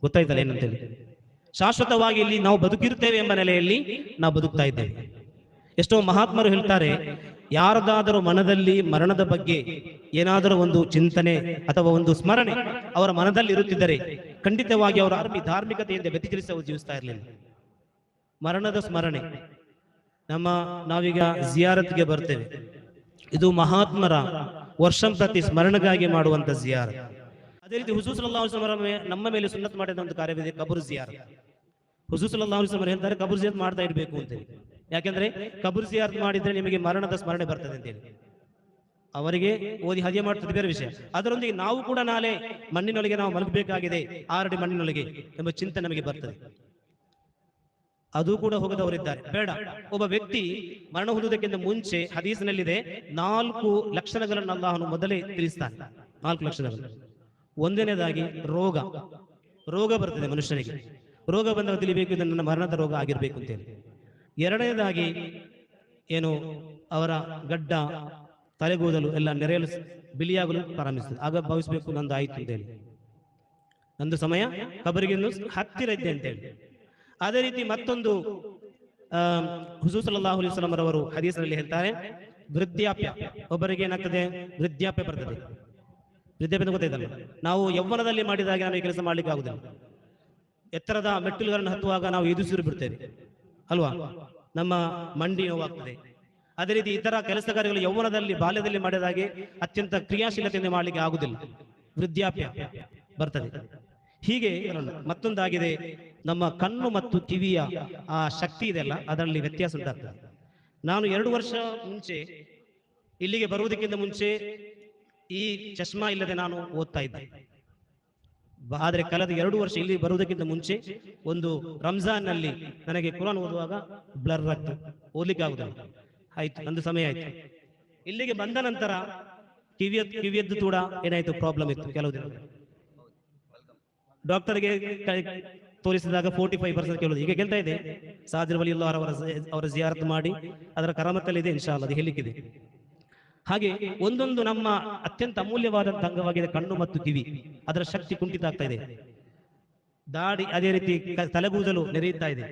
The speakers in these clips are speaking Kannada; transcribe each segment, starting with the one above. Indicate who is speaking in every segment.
Speaker 1: ಗೊತ್ತಾಯ್ತಲ್ಲ ಏನಂತೇಳಿ. ಶಾಶ್ವತವಾಗಿ ಇಲ್ಲಿ ನಾವು ಬದುಕಿರ್ತೇವೆ ಎಂಬ ನೆಲೆಯಲ್ಲಿ ನಾವು ಬದುಕ್ತಾ ಇದ್ದೇವೆ. ಎಷ್ಟೋ ಮಹಾತ್ಮರು ಹೇಳ್ತಾರೆ, ಯಾರದಾದರೂ ಮನದಲ್ಲಿ ಮರಣದ ಬಗ್ಗೆ ಏನಾದರೂ ಒಂದು ಚಿಂತನೆ ಅಥವಾ ಒಂದು ಸ್ಮರಣೆ ಅವರ ಮನದಲ್ಲಿ ಇರುತ್ತಿದ್ದರೆ ಖಂಡಿತವಾಗಿ ಅವರ ಧಾರ್ಮಿಕತೆಯಿಂದ ವ್ಯತಿಚಲಿಸಿ ಜೀವಿಸ್ತಾ ಇರಲಿಲ್ಲ. ಮರಣದ ಸ್ಮರಣೆ ನಾವೀಗ ಜಿಯಾರತ್ಗೆ ಬರ್ತೇವೆ. ಇದು ಮಹಾತ್ಮರ ವರ್ಷಂಪ್ರತಿ ಸ್ಮರಣೆಗಾಗಿ ಮಾಡುವಂತ ಜಿಯಾರತ್. ಅದೇ ರೀತಿ ಹುಜೂರ್ ಸಲ್ಲಲ್ಲಾಹು ಅಲೈಹಿ ವಸಲ್ಲಂ ನಮ್ಮ ಮೇಲೆ ಸುನ್ನತ್ ಮಾಡಿದ ಒಂದು ಕಾರ್ಯವಿದೆ, ಕಬರ್ ಜಿಯಾರತ್. ಹುಜೂರ್ ಸಲ್ಲಲ್ಲಾಹು ಅಲೈಹಿ ವಸಲ್ಲಂ ಹೇಳ್ತಾರೆ, ಕಬರ್ ಜಿಯಾರತ್ ಮಾಡ್ತಾ ಇರಬೇಕು ಅಂತೇಳಿ. ಯಾಕೆಂದ್ರೆ ಕಬರ್ ಜಿಯಾರತ್ ಮಾಡಿದ್ರೆ ನಿಮಗೆ ಮರಣದ ಸ್ಮರಣೆ ಬರ್ತದೆ ಅಂತೇಳಿ ಅವರಿಗೆ ಓದಿ ಹದಿಯ ಮಾಡ್ತದೆ, ಬೇರೆ ವಿಷಯ. ಅದರೊಂದಿಗೆ ನಾವು ಕೂಡ ನಾಳೆ ಮಣ್ಣಿನೊಳಗೆ ನಾವು ಮಲಗಬೇಕಾಗಿದೆ, 6 ಅಡಿ ಮಣ್ಣಿನೊಳಗೆ ಎಂಬ ಚಿಂತೆ ನಮಗೆ ಬರ್ತದೆ. ಅದು ಕೂಡ ಹೋಗದವರಿದ್ದಾರೆ. ಬೇಡ, ಒಬ್ಬ ವ್ಯಕ್ತಿ ಮರಣ ಹೊಂದುವುದಕ್ಕಿಂತ ಮುಂಚೆ ಹದೀಸಿನಲ್ಲಿದೆ 4 ಲಕ್ಷಣಗಳನ್ನು ಅಲ್ಲಾಹನು ಮೊದಲೇ ತಿಳಿಸ್ತಾನೆ. 4 ಲಕ್ಷಣಗಳು. ಒಂದನೇದಾಗಿ ರೋಗ ಬರ್ತದೆ ಮನುಷ್ಯನಿಗೆ. ರೋಗ ಬಂದಾಗ ತಿಳಿಬೇಕು, ಇದು ನನ್ನ ಮರಣದ ರೋಗ ಆಗಿರ್ಬೇಕು ಅಂತೇಳಿ. ಎರಡನೇದಾಗಿ ಅವರ ಗಡ್ಡ ತಲೆಗೂದಲು ಎಲ್ಲ ನೆರೆಯಲು ಬಿಳಿಯಾಗಲು ಪ್ರಾರಂಭಿಸ್ತದೆ. ಆಗ ಭಾವಿಸಬೇಕು, ನಂದು ಆಯ್ತು ಅಂತೇಳಿ, ನಂದು ಸಮಯ ಕಬರಿಗೆ ಹತ್ತಿರ ಇದ್ದೆ ಅಂತೇಳಿ. ಅದೇ ರೀತಿ ಮತ್ತೊಂದು ಹುಜೂರ್ ಸಲ್ಲಲ್ಲಾಹು ಅಲೈಹಿ ವಸಲ್ಲಂ ರವರು ಹದೀಸಲ್ಲಿ ಹೇಳ್ತಾರೆ, ವೃದ್ಧಾಪ್ಯ. ಒಬ್ಬರಿಗೆ ಏನಾಗ್ತದೆ? ವೃದ್ಧಾಪ್ಯ ಬರ್ತದೆ. ವೃದ್ಧಾಪ್ಯ ಗೊತ್ತಾಯ್ತಲ್ಲ, ನಾವು ಯೌವನದಲ್ಲಿ ಮಾಡಿದಾಗ ನಾವು ಈ ಕೆಲಸ ಮಾಡ್ಲಿಕ್ಕೆ ಆಗುದಿಲ್ಲ. ಎತ್ತರದ ಮೆಟ್ಟಿಲುಗಳನ್ನು ಹತ್ತುವಾಗ ನಾವು ಎದುಸಿರು ಬಿಡ್ತೇವೆ ಅಲ್ವಾ, ನಮ್ಮ ಮಂಡಿ ನೋವಾಗ್ತದೆ. ಅದೇ ರೀತಿ ಇತರ ಕೆಲಸ ಕಾರ್ಯಗಳು ಯೌವನದಲ್ಲಿ ಬಾಲ್ಯದಲ್ಲಿ ಮಾಡಿದಾಗೆ ಅತ್ಯಂತ ಕ್ರಿಯಾಶೀಲತೆಯಿಂದ ಮಾಡಲಿಕ್ಕೆ ಆಗುದಿಲ್ಲ, ವೃದ್ಧಾಪ್ಯ ಬರ್ತದೆ. ಹೀಗೆ ಮತ್ತೊಂದಾಗಿದೆ, ನಮ್ಮ ಕಣ್ಣು ಮತ್ತು ಕಿವಿಯ ಆ ಶಕ್ತಿ ಇದೆಲ್ಲ, ಅದರಲ್ಲಿ ವ್ಯತ್ಯಾಸ ಉಂಟಾಗ್ತದೆ. ನಾನು 2 ವರ್ಷ ಮುಂಚೆ ಇಲ್ಲಿಗೆ ಬರುವುದಕ್ಕಿಂತ ಮುಂಚೆ ಈ ಚಶ್ಮಾ ಇಲ್ಲದೆ ನಾನು ಓದ್ತಾ ಇದ್ದೆ. ಆದರೆ ಕಳೆದ 2 ವರ್ಷ ಇಲ್ಲಿ ಬರುವುದಕ್ಕಿಂತ ಮುಂಚೆ ಒಂದು ರಂಜಾನ್ ನಲ್ಲಿ ನನಗೆ ಕುರಾನ್ ಓದುವಾಗ ಬ್ಲರ್ ಆಗ್ತದೆ, ಓದ್ಲಿಕ್ಕೆ ಆಗುದಿಲ್ಲ. ಆಯ್ತು, ನಂದು ಸಮಯ ಆಯ್ತು. ಇಲ್ಲಿಗೆ ಬಂದ ನಂತರ ಕಿವಿಯದ್ದು ಕೂಡ ಏನಾಯ್ತು, ಪ್ರಾಬ್ಲಮ್ ಇತ್ತು. ಕೆಲವು ದಿನ ಡಾಕ್ಟರ್ಗೆ ತೋರಿಸಿದಾಗ 45% ಕೇಳುದು. ಈಗ ಕೇಳ್ತಾ ಇದೆ, ಸಾದಿರ್ ವಲಿಯುಲ್ಲಾಹ್ ಅವರ ಜಿಯಾರತ್ ಮಾಡಿ ಅದರ ಕರಾಮತ್ತಲ್ಲಿದೆ, ಇನ್ಶಾ ಅಲ್ಲಾಹ್ ಅದು ಹೇಳಿಕ್ಕಿದೆ. ಹಾಗೆ ಒಂದೊಂದು ನಮ್ಮ ಅತ್ಯಂತ ಅಮೂಲ್ಯವಾದಂತಹ ಅಂಗವಾಗಿದೆ ಕಣ್ಣು ಮತ್ತು ಕಿವಿ. ಅದರ ಶಕ್ತಿ ಕುಂಠಿತ ಆಗ್ತಾ ಇದೆ. ದಾಡಿ ಅದೇ ರೀತಿ ತಲೆಗೂದಲು ನೆರೆಯುತ್ತಾ ಇದೆ,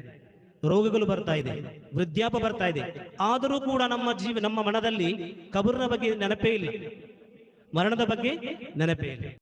Speaker 1: ರೋಗಗಳು ಬರ್ತಾ ಇದೆ, ವೃದ್ಧಾಪ್ಯ ಬರ್ತಾ ಇದೆ. ಆದರೂ ಕೂಡ ನಮ್ಮ ಮನದಲ್ಲಿ ಕಬರ್ನ ಬಗ್ಗೆ ನೆನಪೇ ಇಲ್ಲ, ಮರಣದ ಬಗ್ಗೆ ನೆನಪೇ ಇಲ್ಲ.